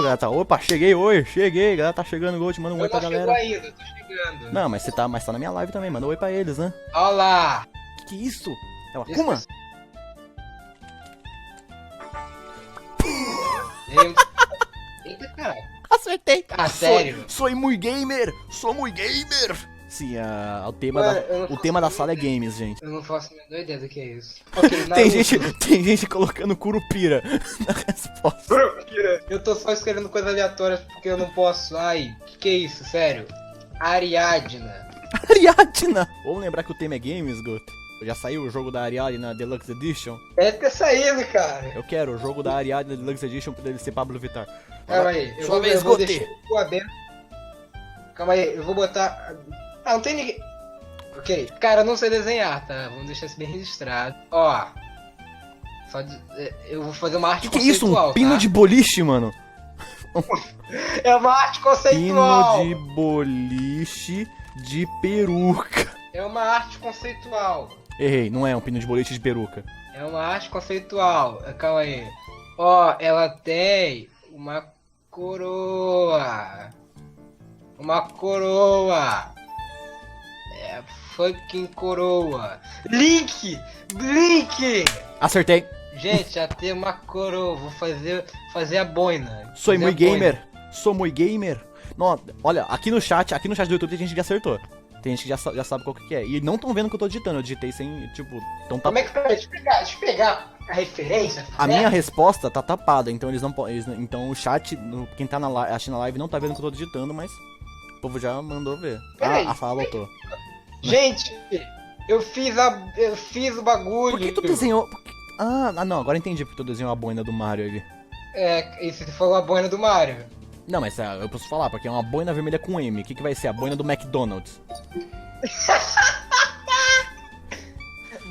galera. Tá... Opa, cheguei, oi, cheguei. Galera, tá chegando, Gold, manda um oi pra galera. Eu não chego ainda, tô chegando. Não, mas tá na minha live também, manda um oi pra eles, né? Olá! Que isso? É o Akuma? Eita, caralho. Acertei! Ah, sério? Sou muito gamer! Sou muito gamer! Sim, o tema da sala é games, gente. Eu não faço a menor ideia do que é isso. Okay, tem gente colocando Curupira na resposta. Curupira! Eu tô só escrevendo coisas aleatórias porque eu não posso. Ai, que é isso? Sério? Ariadna. Ariadna! Vamos lembrar que o tema é games, Guto. Já saiu o jogo da Ariadna Deluxe Edition? Deve ter saído, cara. Eu quero o jogo da Ariadna Deluxe Edition pra ele ser Pablo Vittar. Calma aí, eu vou deixar o aberto. Calma aí, eu vou botar... Ah, não tem ninguém... Ok, cara, eu não sei desenhar, tá? Vamos deixar isso bem registrado. Ó, eu vou fazer uma arte conceitual, que é isso? Um pino de boliche, mano? É uma arte conceitual! Pino de boliche de peruca. É uma arte conceitual. Errei, não é um pino de boliche de peruca. É uma arte conceitual. Calma aí. Ó, ela tem uma coroa. Uma coroa. É fucking coroa. Link! Link! Acertei. Gente, já tem uma coroa. Vou fazer a boina. Sou muito gamer. Sou muito gamer. Não, olha, aqui no chat do YouTube tem gente que acertou. Tem gente que já sabe qual que é. E não tão vendo que eu tô digitando. Eu digitei sem, tipo... Então tá... Como é que foi? Deixa eu pegar a referência. A minha resposta tá tapada, então eles não podem... Então o chat, quem tá assistindo a live não tá vendo que eu tô digitando, mas... O povo já mandou ver. Peraí, a Fala voltou. Gente, eu fiz o bagulho. Por que tu desenhou... Ah, não, agora entendi porque tu desenhou a boina do Mario ali. É, isso foi a boina do Mario. Não, mas eu posso falar, porque é uma boina vermelha com M. O que vai ser? A boina do McDonald's.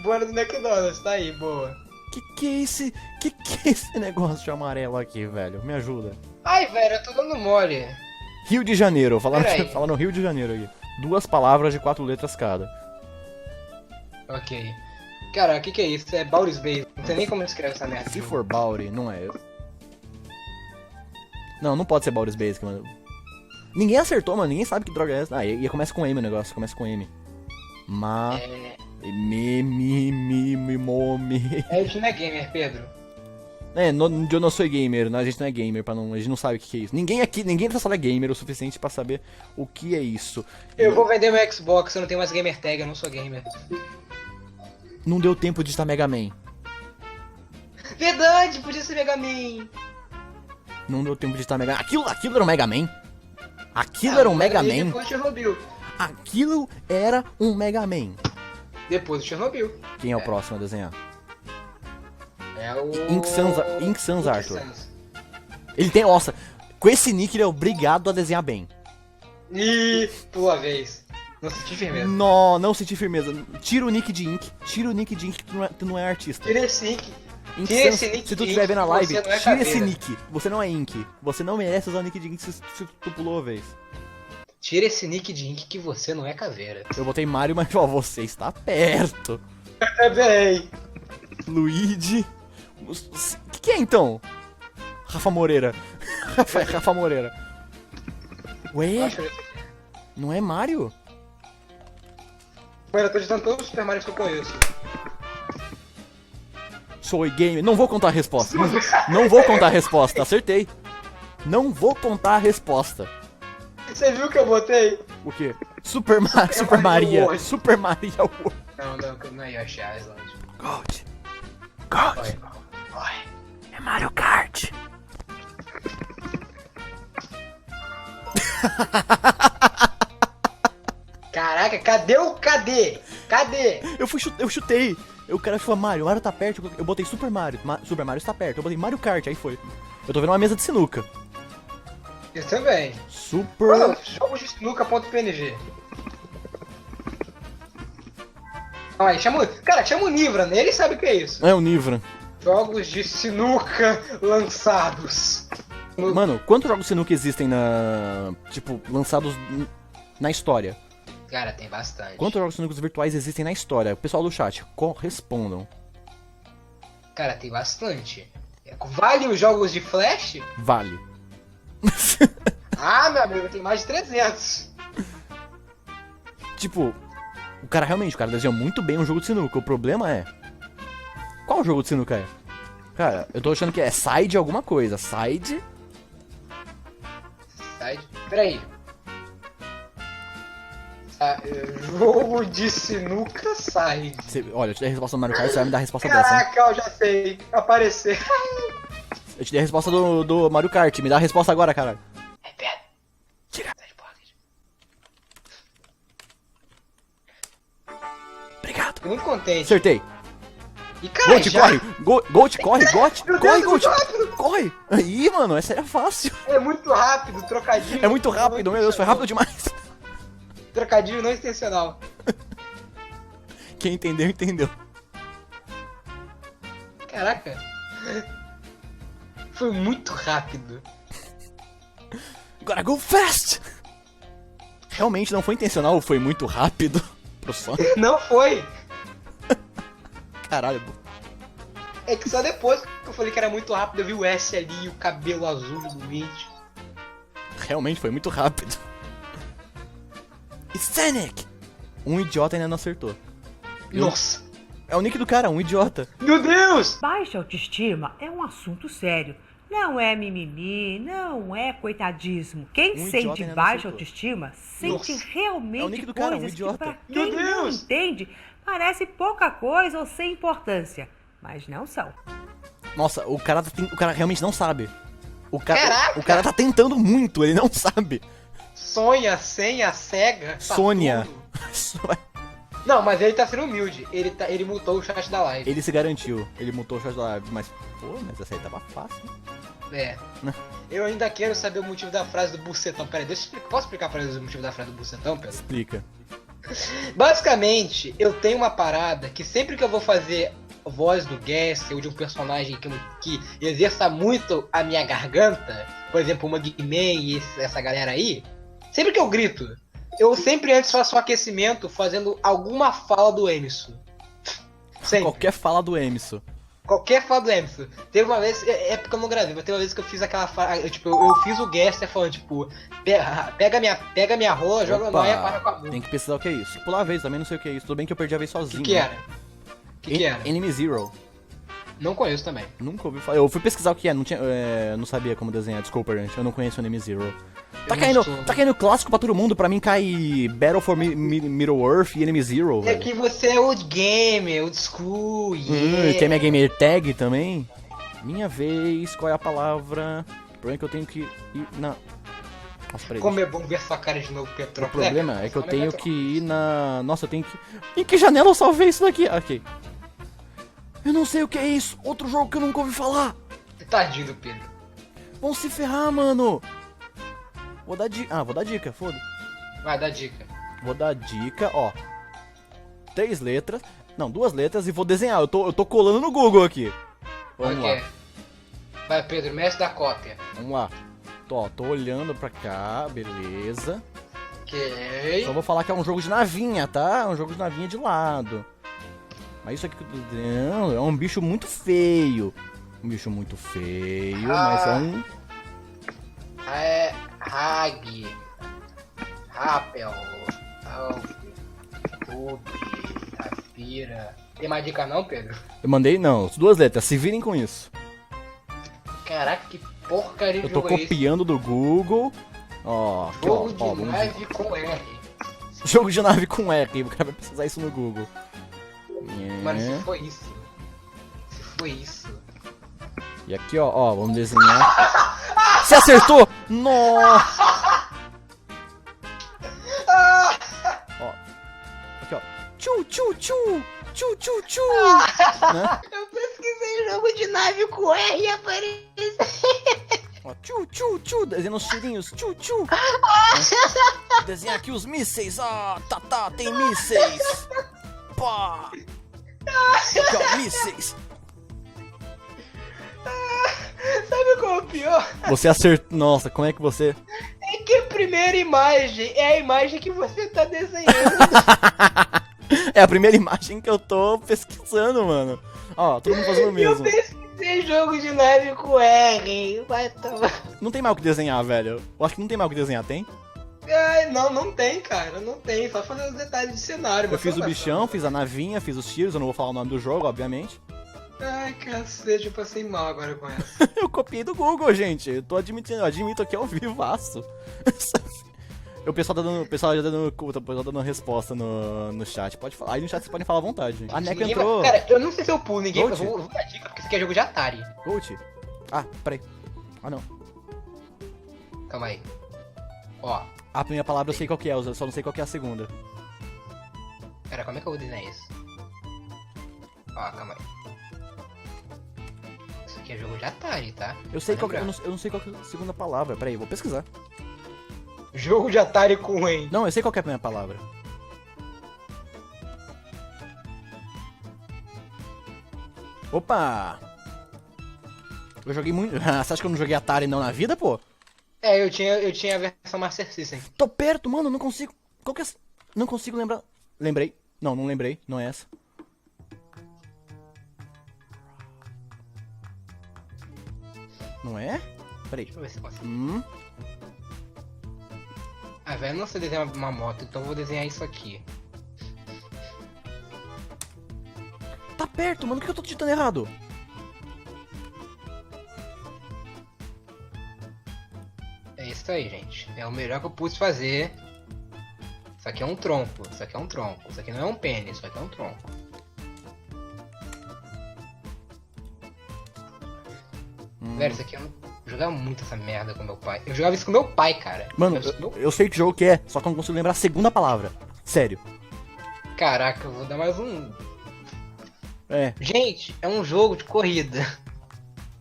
Boina do McDonald's, tá aí, boa. Que é esse negócio de amarelo aqui, velho? Me ajuda. Ai, velho, eu tô dando mole. Rio de Janeiro, falando Rio de Janeiro aqui. 2 palavras de 4 letras cada. Ok. Cara, o que é isso? É Baldur's Base. Não sei nem como escreve essa merda. Se for Baldur's, não é. Não pode ser Baldur's Basic, mano. Ninguém acertou, mano. Ninguém sabe que droga é essa. Ah, e começa com M o negócio. Começa com M. A gente não é gamer, Pedro. Eu não sou gamer. A gente não é gamer. A gente não sabe o que é isso. Ninguém nessa sala é gamer o suficiente pra saber o que é isso. Eu vou vender meu Xbox. Eu não tenho mais gamer tag. Eu não sou gamer. Não deu tempo de estar Mega Man. Verdade, podia ser Mega Man. Não deu tempo de estar Mega Man. Aquilo era um Mega Man? Aquilo era um Mega Man? Depois de Chernobyl. Aquilo era um Mega Man. Depois de Chernobyl. Quem é o próximo a desenhar? É o... Ink Sans Arthur. Ele tem... Nossa, com esse nick ele é obrigado a desenhar bem. Ih, tua vez. Não senti firmeza. Não senti firmeza. Tira o nick de Ink. Tira o nick de Ink que tu não é artista. Tira esse nick. Tira esse nick. Se tu estiver vendo a live, tira esse caveira. nick. Você não é Ink. Você não merece usar o nick de Ink se tu pulou a vez. Tira esse nick de Ink que você não é caveira. Eu botei Mario, mas ó, você está perto. É bem. Luigi. O que é então? Rafa Moreira. Rafa Moreira. Ué? Não é Mario? Mano, eu tô digitando todos os Super Mario que eu conheço. Sou gamer. Não vou contar a resposta. Não vou contar a resposta. Acertei. Não vou contar a resposta. Você viu que eu botei? O quê? Super Maria. World. Não é Yoshi Island. Gold. Oi. É Mario Kart. Caraca, cadê? Eu chutei. O cara falou, Mario tá perto. Eu botei Super Mario. Super Mario está perto. Eu botei Mario Kart, aí foi. Eu tô vendo uma mesa de sinuca. Eu também. Super... Jogos de sinuca.png. Aí, chama o Nivra, né? Ele sabe o que é isso. É o Nivra. Jogos de sinuca lançados. Mano, quantos jogos de sinuca existem lançados na história? Cara, tem bastante. Quantos jogos de sinuca virtuais existem na história? Pessoal do chat, correspondam. Cara, tem bastante. Vale os jogos de Flash? Vale. Ah, meu amigo, eu tenho mais de 300. Tipo, o cara desenhou muito bem um jogo de sinuca. O problema é... Qual jogo de sinuca é? Cara, eu tô achando que é side alguma coisa. Side... Peraí. Jogo de sinuca side. Olha, eu te dei a resposta do Mario Kart, você vai me dar a resposta dessa, hein? Caraca, eu já sei. Aparecer. Eu te dei a resposta do Mario Kart, me dá a resposta agora, caralho. Repete. Tira. Obrigado. Tô muito contente. Acertei. E cara, Gold, corre! Gold, corre, Gold! Meu Corre, Deus, Gold! é muito rápido. Corre! Aí, mano, essa era fácil. É muito rápido, trocadilho. É muito rápido, meu Deus, foi rápido demais. Trocadilho não intencional. Quem entendeu, entendeu. Caraca. Foi muito rápido. Gotta go fast! Realmente não foi intencional, foi muito rápido pro Sonic. Não foi. Caralho. É que só depois que eu falei que era muito rápido, eu vi o S ali e o cabelo azul do Luigi. Realmente foi muito rápido. E Sonic! Um idiota ainda não acertou. Nossa. É o nick do cara, um idiota. Meu Deus! Baixa autoestima é um assunto sério. Não é mimimi, não é coitadismo. Quem Um idiota sente ainda não baixa acertou. autoestima sente Nossa. realmente É o nick do cara, um coisas que idiota. pra Meu quem não Deus. entende parece pouca coisa ou sem importância. Mas não são. Nossa, o cara realmente não sabe. Caraca! O cara tá tentando muito, ele não sabe. Sonha, senha, cega. Sônia. Saturno. Não, mas ele tá sendo humilde. Ele mutou o chat da live. Ele se garantiu, ele mutou o chat da live, mas... Pô, mas essa aí tava fácil. É. Né? Eu ainda quero saber o motivo da frase do bucetão. Pera aí, deixa eu explicar. Posso explicar pra eles o motivo da frase do bucetão, Pedro? Explica. Basicamente, eu tenho uma parada que sempre que eu vou fazer a voz do Guest ou de um personagem que exerça muito a minha garganta, por exemplo, uma Guimê e essa galera aí, sempre que eu grito, eu sempre antes faço um aquecimento fazendo alguma fala do Emerson. Sempre. Qualquer fala do Emerson. Qualquer fala do Emerson. Teve uma vez, é porque eu não gravei, mas teve uma vez que eu fiz aquela fala, eu fiz o Guest falando, tipo, pega minha rola, joga no ar e para com a mão. Tem que pesquisar o que é isso. Pular a vez, também não sei o que é isso. Tudo bem que eu perdi a vez O sozinho. que era? O que era? Enemy Zero. Não conheço também. Nunca ouvi falar. Eu fui pesquisar o que é, não sabia como desenhar. Desculpa, gente. Eu não conheço o Enemy Zero. Tá caindo clássico pra todo mundo. Pra mim cai Battle for Middle-earth e Enemy Zero, É velho. que você é old gamer, old school, yeah. Quer minha gamer tag também? Minha vez, qual é a palavra? O problema é que eu tenho que ir na... Nossa, peraí. Como é bom ver sua cara de novo, O Petrópolis. problema é que eu tenho que ir na... Nossa, eu tenho que... Em que janela eu salvei isso daqui? Ok. Eu não sei o que é isso. Outro jogo que eu nunca ouvi falar. Tadinho do Pedro. Vão se ferrar, mano. Vou dar dica. Vou dar dica, foda. Vai, dá dica. Vou dar dica, ó. 3 letras. Não, 2 letras e vou desenhar. Eu tô colando no Google aqui. Vamos Ok. lá. Vai, Pedro, mestre da cópia. Vamos lá. Tô olhando pra cá, beleza. Ok. Só vou falar que é um jogo de navinha, tá? É um jogo de navinha de lado. Mas isso aqui que eu tô desenhando é um bicho muito feio. Um bicho muito feio, mas é um... É... Hag. Rapel. Alf. Ubi. Afira. Tem mais dica não, Pedro? Eu mandei, não, 2 letras, se virem com isso. Caraca, que porcaria de Eu tô jogo é esse? copiando do Google. Ó, aqui, ó, Jogo de vamos ver. nave com R. Jogo de nave com R, o cara vai precisar isso no Google. Mano, É. se foi isso. Se foi isso. E aqui, ó, vamos desenhar. Você acertou? Nossa! Ó, aqui, ó. Tchu, tchu, tchu, tchu, tchu, tchu. Né? Eu pesquisei jogo de nave com R e apareceu. Ó, tchu, tchu, tchu, desenhando os tirinhos, tchu, tchu. Né? Desenhar aqui os mísseis, tá, tem mísseis. Pá. Aqui, ó, mísseis. Sabe qual é o pior? Você acertou. Nossa, como é que você... É que a primeira imagem é a imagem que você tá desenhando. É a primeira imagem que eu tô pesquisando, mano. Ó, todo mundo fazendo o Eu mesmo. pesquisei jogo de neve com R. Vai tomar. Não tem mais o que desenhar, velho. Eu acho que não tem mais o que desenhar, tem? Ai, não tem, cara. Não tem. Só fazer os detalhes de cenário. Eu mas fiz não o vai bichão, fiz a navinha, fiz os tiros, eu não vou falar o nome do jogo, obviamente. Ai, cacete, eu passei mal agora com essa. Eu copiei do Google, gente. Eu tô admitindo, eu admito aqui ao vivaço. O pessoal já dando resposta no chat. Pode falar. Aí no chat vocês podem falar à vontade. A Neco Ninguém entrou. vai... Cara, eu não sei se eu pulo, ninguém. Eu Gold? vou dar dica, porque isso aqui é jogo de Atari. Gold. Ah, peraí. Ah, não. Calma aí. Ó, A primeira palavra eu sei qual que é, eu só não sei qual que é a segunda. pera, como é que eu vou desenhar isso? Ó, calma aí. Isso aqui é jogo de Atari, tá? Eu sei Tá qual que, lembrado? eu não sei qual que é a segunda palavra. Peraí, eu vou pesquisar. Jogo de Atari com Wayne. Não, eu sei qual que é a primeira palavra. Opa! Eu joguei muito. Você acha que eu não joguei Atari não na vida, pô? É, eu tinha a versão Master System. Tô perto, mano, não consigo. Qual que é? Não consigo lembrar. Lembrei. Não, não lembrei. Não é essa. Não é? Peraí. Deixa eu ver se eu consigo. Ah, velho, eu não sei desenhar uma moto, então eu vou desenhar isso aqui. Tá perto, mano. Por que eu tô digitando errado? É isso aí, gente. É o melhor que eu pude fazer. Isso aqui é um tronco, isso aqui é um tronco. Isso aqui não é um pênis, isso aqui é um tronco. Velho, isso aqui eu não... jogava muito essa merda com meu pai. Eu jogava isso com meu pai, cara. Mano, Meu- eu sei que jogo que é, só que eu não consigo lembrar a segunda palavra. Sério. Caraca, eu vou dar mais um. É. Gente, é um jogo de corrida.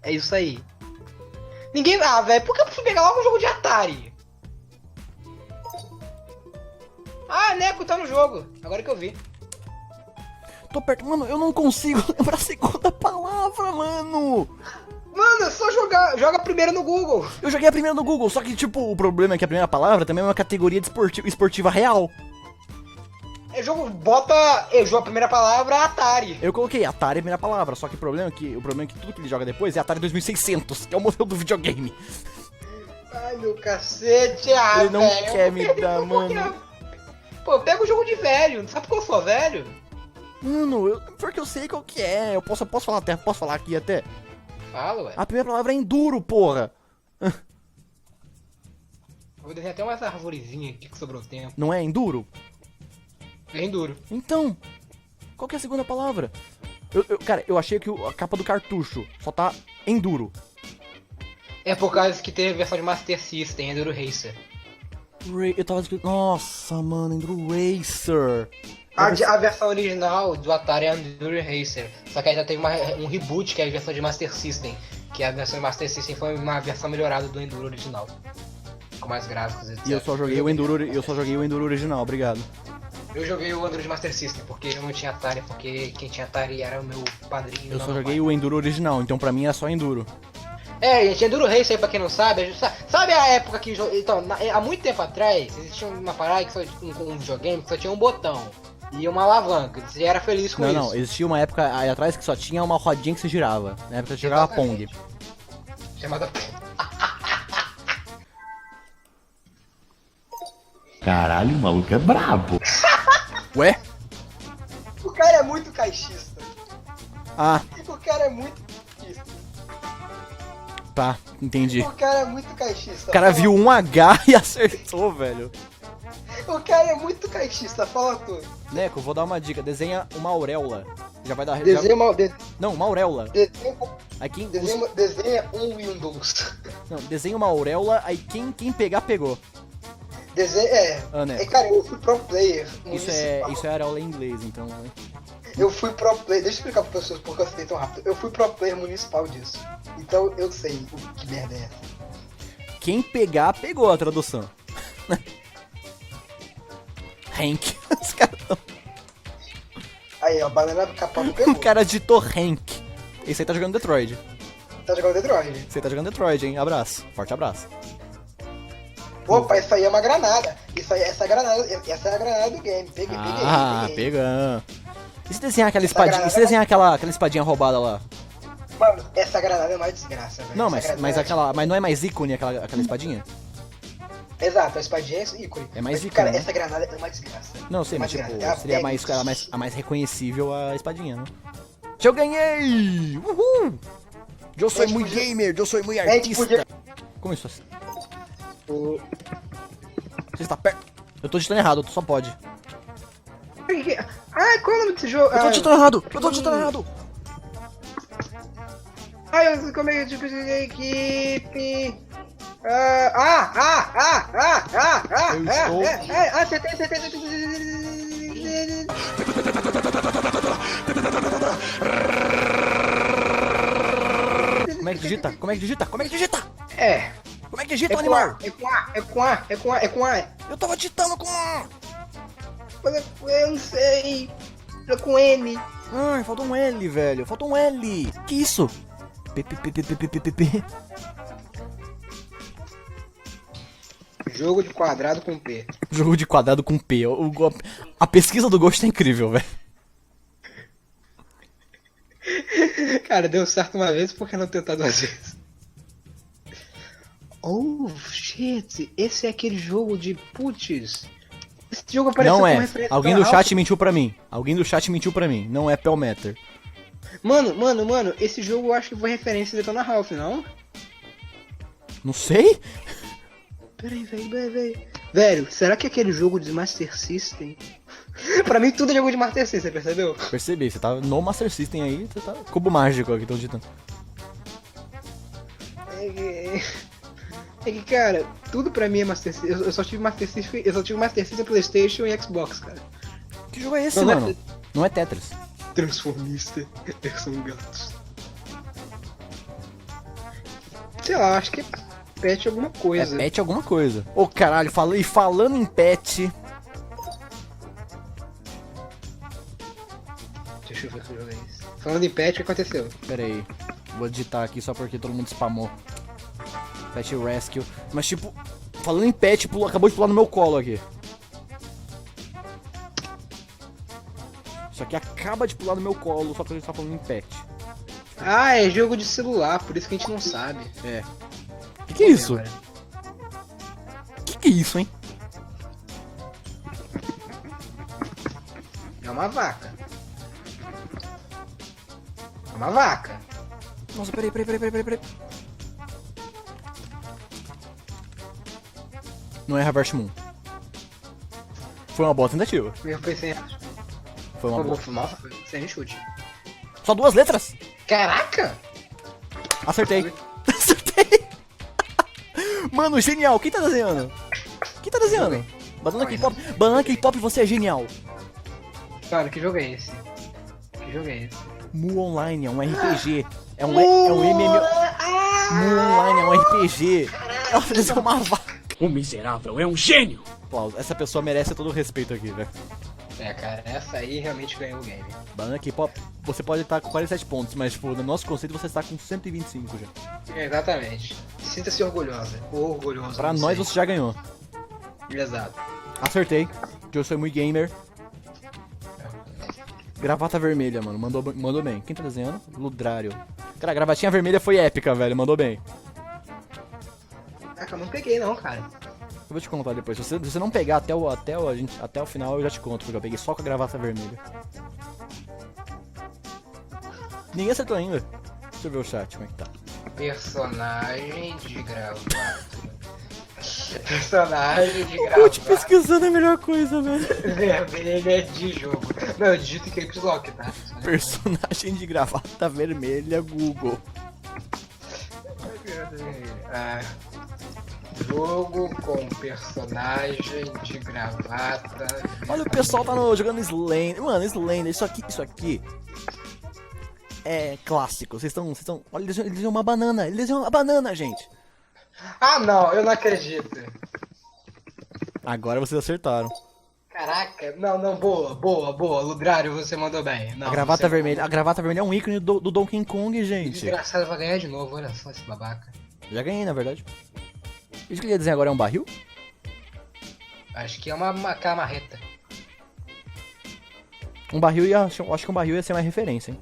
É isso aí. Ninguém. Ah, velho, por que eu fui pegar logo um jogo de Atari? Ah, Neco tá no jogo. Agora que eu vi. Tô perto. Mano, eu não consigo lembrar a segunda palavra, mano. Mano, é só jogar. Joga primeiro no Google. Eu joguei a primeira no Google, só que, tipo, o problema é que a primeira palavra também é uma categoria de esportiva real. É jogo. Bota. Eu jogo a primeira palavra Atari. Eu coloquei Atari a primeira palavra, só que o problema é que tudo que ele joga depois é Atari 2600, que é o modelo do videogame. Ai, meu cacete. Ah, Ele não velho, eu quer vou me perder dar, por pouquinho. mano. Pô, pega o jogo de velho. Sabe por que eu sou velho? Mano, porque eu sei qual que é. Eu posso falar até, posso falar aqui até. Fala, ué. A primeira palavra é enduro, porra. Eu vou desenhar até umas arvorezinhas aqui que sobrou tempo. Não é enduro? Bem duro. Então, qual que é a segunda palavra? Cara, eu achei que a capa do cartucho só tá enduro. É por causa que teve a versão de Master System, Enduro Racer. Eu tava escrito. Nossa, mano, Enduro Racer. A versão original do Atari é Enduro Racer. Só que aí já teve um reboot, que é a versão de Master System. Que a versão de Master System foi uma versão melhorada do Enduro original. Com mais gráficos, etc. E eu só joguei o Enduro original, obrigado. Eu joguei o Enduro de Master System, porque eu não tinha Atari, porque quem tinha Atari era o meu padrinho. Eu não só meu joguei pai. o Enduro original, então pra mim era só Enduro. É, gente, Enduro Racer, pra quem não sabe, sabe a época que... Então, há muito tempo atrás, existia uma parada que só um videogame que só tinha um botão e uma alavanca, você era feliz com Não, isso. não, existia uma época aí atrás que só tinha uma rodinha que se girava. Na época você jogava Pong. Exatamente. Chamada... Caralho, o maluco é brabo. Ué? O cara é muito caixista. Ah, O cara é muito caixista. tá, entendi. O cara é muito caixista. O cara viu um H e acertou, velho. O cara é muito caixista, fala tudo. Neco, vou dar uma dica. Desenha uma auréola. Já vai dar... Desenha uma... Não, uma auréola. Desenha, Aí quem... desenha um Windows. Não, desenha uma auréola, aí quem pegar, pegou. Desenha... Ah, Neco. cara, eu fui pro player. Isso é auréola em inglês, então... né? Eu fui pro player... Deixa eu explicar para pessoas porque eu sei tão rápido. Eu fui pro player municipal disso. Então eu sei que merda é essa. Quem pegar, pegou a tradução. Hank. Os caras tão... Aí, ó, banana capão O pegou. cara ditou Hank. Esse aí tá jogando Detroit. Tá jogando Android. Esse aí tá jogando Detroit, hein? Abraço. Forte abraço. Opa, isso aí é uma granada. Essa é a granada do game. Peguei. Pegando. E se desenhar aquela Essa espadinha, granada- e se desenhar aquela espadinha roubada lá? Mano, essa granada é uma desgraça, velho. Não, Essa mas granada- mas não é mais ícone aquela espadinha? Exato, a espadinha é ícone. É mais Mas, ícone, cara, né? essa granada é uma desgraça. Não, sei, É uma mas tipo, desgraça. Ela seria pega- a mais reconhecível a espadinha, né? Eu ganhei! Uhul! Eu sou gente muito podia- gamer, eu sou muito gente artista. podia- Como isso? O- Você está perto? Eu tô digitando errado, só pode. Ah, qual é o nome desse jogo? Eu tô digitando errado! Eu tô digitando errado! Como é que eu equipe? Eu estou- Acertei. Como é que digita? Como é que digita? Como é que digita? É. Como é que digita, É com animal? A, é com A. Eu tava digitando com A! Mas eu não sei. É com N. Ai, faltou um L, velho. Faltou um L. Que isso? P. Jogo de quadrado com P. Jogo de quadrado com P. A pesquisa do Ghost é incrível, velho. Cara, deu certo uma vez, por que não tentar duas vezes? Oh, shit. Esse é aquele jogo de putz. Esse jogo apareceu Não como é. referência Alguém pra do Ralph. chat mentiu pra mim. Alguém do chat mentiu pra mim. Não é Pelmeter. Mano, esse jogo eu acho que foi referência de Detona Ralph, não? Não sei? Peraí, velho. Velho, será que é aquele jogo de Master System? Pra mim tudo é jogo de Master System, percebeu? Percebi, você tá no Master System aí, você tá cubo mágico aqui, tô digitando. É que, cara, tudo pra mim é Master System. Eu só tive Master System, PlayStation e Xbox, cara. Que jogo é esse, Não, não é- mano? Não é Tetris. Transformista, versão gatos. Sei lá, acho que é pet alguma É coisa. pet alguma coisa. Ô caralho, falando em pet. Deixa eu ver que jogo é esse. Falando em pet, o que aconteceu? Pera aí. Vou digitar aqui só porque todo mundo spamou. Pet Rescue. Mas tipo, falando em pet, acabou de pular no meu colo aqui. Isso aqui acaba de pular no meu colo, só que a gente tá falando em pet. Ah, é jogo de celular, por isso que a gente não sabe. É. Que é isso? Agora. Que é isso, hein? É uma vaca. É uma vaca. Nossa, peraí. Não é Harvest Moon. Foi uma boa tentativa. Eu pensei, Foi uma boa. nossa, foi sem chute. Só 2 letras? Caraca! Acertei. Acertei. Mano, genial. Quem tá desenhando? Banana K-pop. Banana K-pop, você é genial. Cara, que jogo é esse? Mu Online é um RPG. É um MMO. Mu Online é um RPG. Ela fez uma vaca. O miserável é um gênio! Aplausos. Essa pessoa merece todo o respeito aqui, velho. É, cara, essa aí realmente ganhou o game. Banana K-pop, você pode estar com 47 pontos, mas tipo, no nosso conceito você está com 125 já. Exatamente. Sinta-se orgulhosa. Ou orgulhoso. Pra não nós sei. você já ganhou. Exato. Acertei. Eu sou muito gamer. Gravata vermelha, mano. Mandou bem. Quem tá desenhando? Ludrário. Cara, a gravatinha vermelha foi épica, velho. Mandou bem. Caraca, eu não peguei não, cara. Eu vou te contar depois. Se você não pegar até o final, eu já te conto, porque eu peguei só com a gravata vermelha. Ninguém acertou ainda. Deixa eu ver o chat, como é que tá. Personagem de gravata. Personagem de Coach gravata. pesquisando é a melhor coisa, velho. Vermelha de jogo. Não, eu digito que é Caps Lock, tá? Personagem de gravata vermelha, Google. Jogo com personagem de gravata. Olha, o pessoal tá jogando Slender. Mano, Slender, isso aqui é clássico. Vocês estão. Olha, eles desenham uma banana. Eles desenham uma banana, gente. Ah não, eu não acredito. Agora vocês acertaram. Caraca, não, boa, Ludrário, você mandou bem. Não, A gravata você- vermelha. A gravata vermelha é um ícone do Donkey Kong, gente. Desgraçado, vai ganhar de novo, olha só esse babaca. Já ganhei, na verdade. Isso que ele ia desenhar agora é um barril? Acho que é aquela marreta. Um barril acho que um barril ia ser mais referência, hein?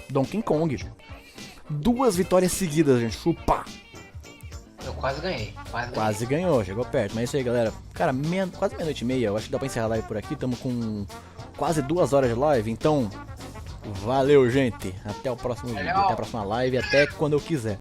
Donkey Kong. 2 vitórias seguidas, gente. Chupa! Eu quase ganhei. Quase ganhou, chegou perto. Mas é isso aí, galera. Cara, quase meia-noite e meia. Eu acho que dá pra encerrar a live por aqui. Tamo com quase 2 horas de live. Então, valeu, gente. Até o próximo vídeo. Até a próxima live. Até quando eu quiser.